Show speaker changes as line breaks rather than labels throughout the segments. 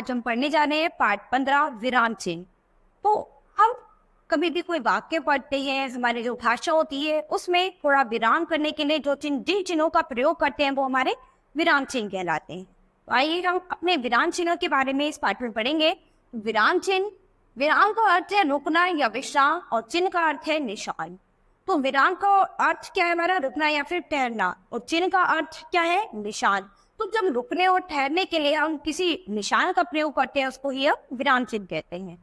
आज हम पढ़ने जा रहे हैं पाठ 15 विराम चिन्ह। तो हम कभी भी कोई वाक्य पढ़ते हैं, हमारी जो भाषा होती है उसमें थोड़ा विराम करने के लिए जो जिन चिन्हों का प्रयोग करते हैं वो हमारे विराम चिन्ह कहलाते हैं। तो आइए हम अपने विराम चिन्हों के बारे में इस पाठ में पढ़ेंगे। विराम चिन्ह, विराम का अर्थ है रुकना या विश्राम और चिन्ह का अर्थ है निशान। तो विराम का अर्थ क्या है हमारा? रुकना या फिर ठहरना, और चिन्ह का अर्थ क्या है? निशान। तो जब रुकने और ठहरने के लिए हम किसी निशान का प्रयोग करते हैं उसको ही हम विराम चिन्ह कहते हैं।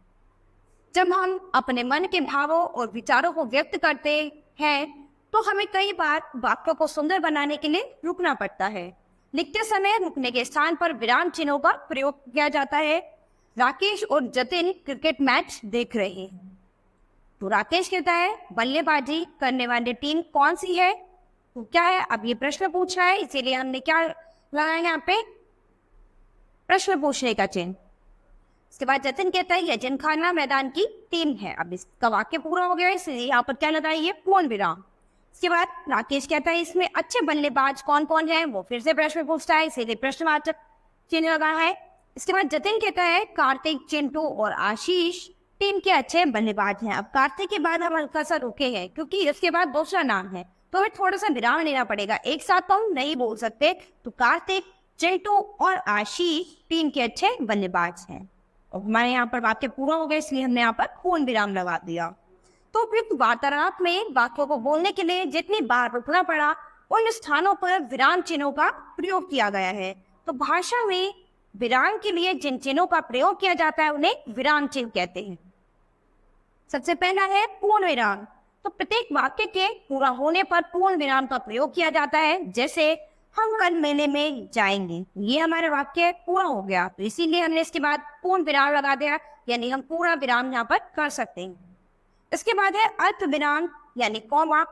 जब हम अपने मन के भावों और विचारों को व्यक्त करते हैं तो हमें कई बार वाक्यों को सुंदर बनाने के लिए रुकना पड़ता है। लिखते समय रुकने के स्थान पर विराम चिन्हों का प्रयोग किया जाता है। राकेश और जतिन क्रिकेट मैच देख रहे हैं। तो राकेश कहता है बल्लेबाजी करने वाली टीम कौन सी है? तो क्या है, अब ये प्रश्न पूछ रहा है, इसीलिए हमने क्या लगाया यहाँ पे? प्रश्न पूछने का चिन्ह। इसके बाद जतिन कहता है यजनखाना मैदान की टीम है। अब इसका वाक्य पूरा हो गया, इसलिए यहाँ पर क्या लगाइए? पूर्ण विराम। इसके बाद राकेश कहता है इसमें अच्छे बल्लेबाज कौन कौन है? वो फिर से प्रश्न पूछता है, इसीलिए प्रश्नवाचक चिन्ह लगाया है। इसके बाद जतिन कहता है कार्तिक, चिंटू और आशीष टीम के अच्छे बल्लेबाज हैं। अब कार्तिक के बाद हम हल्का सा रुके हैं क्योंकि इसके बाद दूसरा नाम है, तो हमें थोड़ा सा विराम लेना पड़ेगा, एक साथ तो हम नहीं बोल सकते। तो कार्तिक, चिंटू और आशीष टीम के अच्छे बल्लेबाज हैं। और हमारे यहाँ पर वाक्य पूरा हो गया, इसलिए हमने यहाँ पर पूर्ण विराम लगा दिया। तो फिर वार्तालाप में वाक्यों को बोलने के लिए जितनी बार रुकना पड़ा उन स्थानों पर विराम चिन्हों का प्रयोग किया गया है। तो भाषा में विराम के लिए जिन चिन्हों का प्रयोग किया जाता है उन्हें विराम चिन्ह कहते हैं। सबसे पहला है पूर्ण विराम। तो प्रत्येक वाक्य के पूरा होने पर पूर्ण विराम का प्रयोग किया जाता है। जैसे हम कल मेले में जाएंगे, ये हमारा वाक्य पूरा हो गया, तो इसीलिए हमने इसके बाद पूर्ण विराम लगा दिया, यानी हम पूरा विराम यहाँ पर कर सकते हैं। इसके बाद है अल्प विराम यानी कॉमा।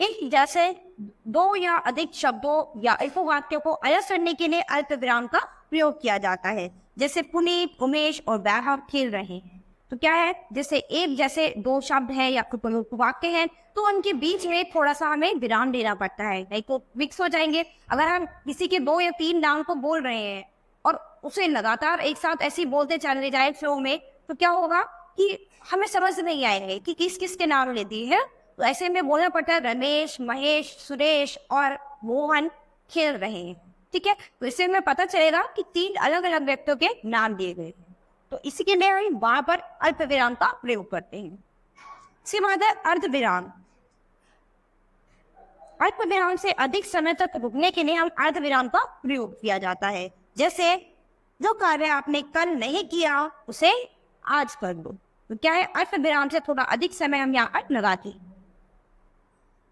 एक जैसे दो या अधिक शब्दों या एक वाक्य को अलग करने के लिए अल्प विराम का प्रयोग किया जाता है। जैसे पुनीत, उमेश और वैभव खेल रहे हैं। तो क्या है, जैसे एक जैसे दो शब्द हैं या वाक्य हैं तो उनके बीच में थोड़ा सा हमें विराम देना पड़ता है, नहीं तो मिक्स हो जाएंगे। अगर हम किसी के दो या तीन नाम को बोल रहे हैं और उसे लगातार एक साथ ऐसे बोलते चले जाए फ्लो में, तो क्या होगा कि हमें समझ नहीं आएंगे कि किस किस के नाम लेती है। तो ऐसे में बोलना पड़ता है रमेश, महेश, सुरेश और मोहन खेल रहे हैं। ठीक है, तो इससे हमें पता चलेगा कि तीन अलग अलग व्यक्तियों के नाम दिए गए हैं। तो इसी के लिए हम वहां पर अल्प विराम का प्रयोग करते हैं। इसके बाद है अर्ध विराम। अल्प विराम से अधिक समय तक रुकने के लिए हम अर्ध विराम का प्रयोग किया जाता है। जैसे जो कार्य आपने कल नहीं किया उसे आज कर दो। तो क्या है, अल्प विराम से थोड़ा अधिक समय हम यहाँ पर लगाते हैं।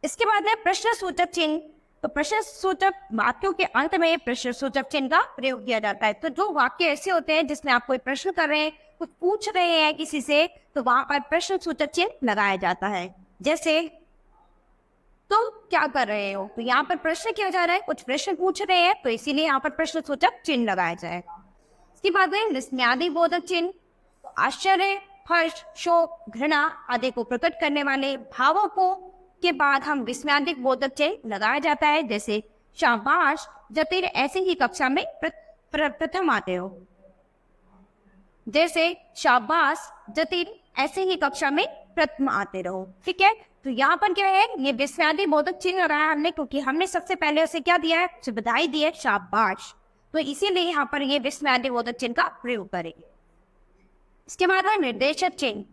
इसके बाद है प्रश्न सूचक चिन्ह। तो प्रश्न सूचक वाक्यों के अंत में प्रश्न सूचक चिन्ह का प्रयोग किया जाता है। तो जो वाक्य ऐसे होते हैं जिसमें आप कोई प्रश्न कर रहे हैं, कुछ पूछ रहे हैं किसी से, तो वहां पर प्रश्न सूचक चिन्ह लगाया जाता है। जैसे तुम क्या कर रहे हो? तो यहाँ पर प्रश्न किया जा रहा है, कुछ प्रश्न पूछ रहे हैं, तो इसीलिए यहाँ पर प्रश्न सूचक चिन्ह लगाया जाएगा। इसके बाद है विस्मयादि बोधक चिन्ह। तो आश्चर्य, हर्ष, शोक, घृणा आदि को प्रकट करने वाले भावों को के बाद हम विस्मयादिक बोधक चिन्ह लगाया जाता है। जैसे शाबाश जतिन, ऐसे ही कक्षा में प्रथम आते हो। जैसे शाबाश जतिन, ऐसे ही कक्षा में प्रथम आते रहो। ठीक है, तो यहाँ पर क्या है, ये विस्मयादि बोधक चिन्ह लगाया हमने क्योंकि हमने सबसे पहले उसे क्या दिया है? उसे बधाई दी है, शाबाश। तो इसीलिए यहाँ पर ये विस्मयादि बोधक चिन्ह का प्रयोग करेंगे। इसके बाद है निर्देशक चिन्ह।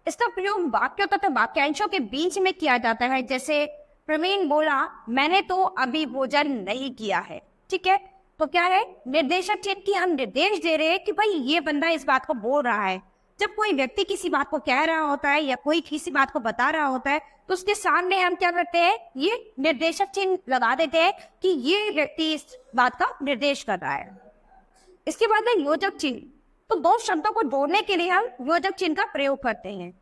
इसका प्रयोग वाक्यों तथा वाक्यांशों के बीच में किया जाता है। जैसे प्रवीण बोला मैंने तो अभी भोजन नहीं किया है। ठीक है, तो क्या है, निर्देशक चिन्ह की हम निर्देश दे रहे हैं कि भाई ये बंदा इस बात को बोल रहा है। जब कोई व्यक्ति किसी बात को कह रहा होता है या कोई किसी बात को बता रहा होता है तो उसके सामने हम क्या करते हैं, ये निर्देशक चिन्ह लगा देते हैं कि ये व्यक्ति इस बात का निर्देश कर रहा है। इसके बाद है योजक चिन्ह। तो दो शब्दों को जोड़ने के लिए हम योजक चिन्ह का प्रयोग करते हैं।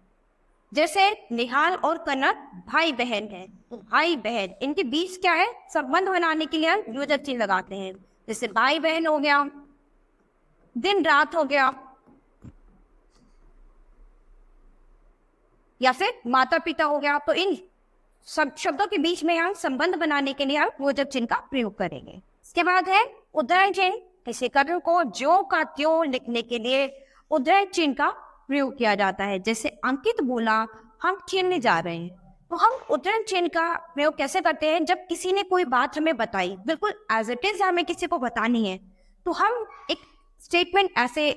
जैसे निहाल और कनक भाई बहन हैं, तो भाई बहन इनके बीच क्या है, संबंध बनाने के लिए हम योजक चिन्ह लगाते हैं। जैसे भाई बहन हो गया, दिन रात हो गया, या फिर माता पिता हो गया। तो इन सब शब्दों के बीच में हम संबंध बनाने के लिए हम योजक चिन्ह का प्रयोग करेंगे। इसके बाद है उदाहरण चिन्ह। किसी कथन को ज्यों का त्यों लिखने के लिए उद्धरण चिन्ह का प्रयोग किया जाता है। जैसे अंकित बोला हम खेलने जा रहे हैं, तो हम उद्धरण चिन्ह का प्रयोग कैसे करते हैं? जब किसी ने कोई बात हमें बताई, बिल्कुल एज इट इज हमें किसी को बतानी है, तो हम एक स्टेटमेंट ऐसे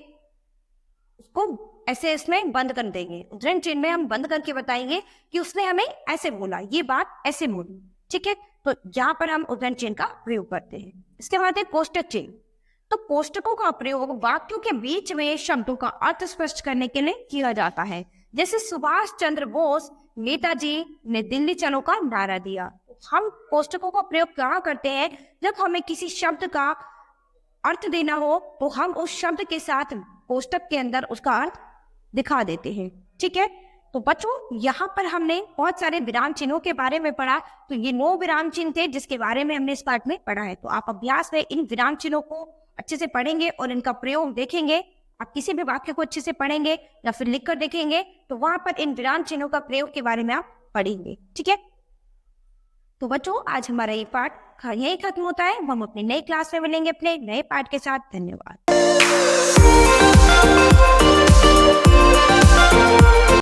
उसको ऐसे इसमें बंद कर देंगे। उद्धरण चिन्ह में हम बंद करके बताएंगे कि उसने हमें ऐसे बोला, ये बात ऐसे बोली, ठीक है। तो यहाँ पर हम उद्धरण चिन्ह का प्रयोग करते हैं। इसके बाद है कोष्टक चिन्ह। तो कोष्टकों का प्रयोग वाक्यों के बीच में शब्दों का अर्थ स्पष्ट करने के लिए किया जाता है। जैसे सुभाष चंद्र बोस नेताजी ने दिल्ली चलो का नारा दिया। हम कोष्टकों का प्रयोग कहाँ करते हैं? जब हमें किसी शब्द का अर्थ देना हो तो हम उस शब्द के साथ कोष्टक के अंदर उसका अर्थ दिखा देते हैं, ठीक है। तो बच्चों यहाँ पर हमने बहुत सारे विराम चिन्हों के बारे में पढ़ा। तो ये 9 विराम चिन्ह थे जिसके बारे में हमने इस पाठ में पढ़ा है। तो आप अभ्यास में इन विराम चिन्हों को अच्छे से पढ़ेंगे और इनका प्रयोग देखेंगे। आप किसी भी वाक्य को अच्छे से पढ़ेंगे या फिर लिख कर देखेंगे तो वहां पर इन विराम चिन्हों का प्रयोग के बारे में आप पढ़ेंगे, ठीक है। तो बच्चों आज हमारा ये पाठ यही खत्म होता है। हम अपनी नई क्लास में मिलेंगे अपने नए पाठ के साथ। धन्यवाद।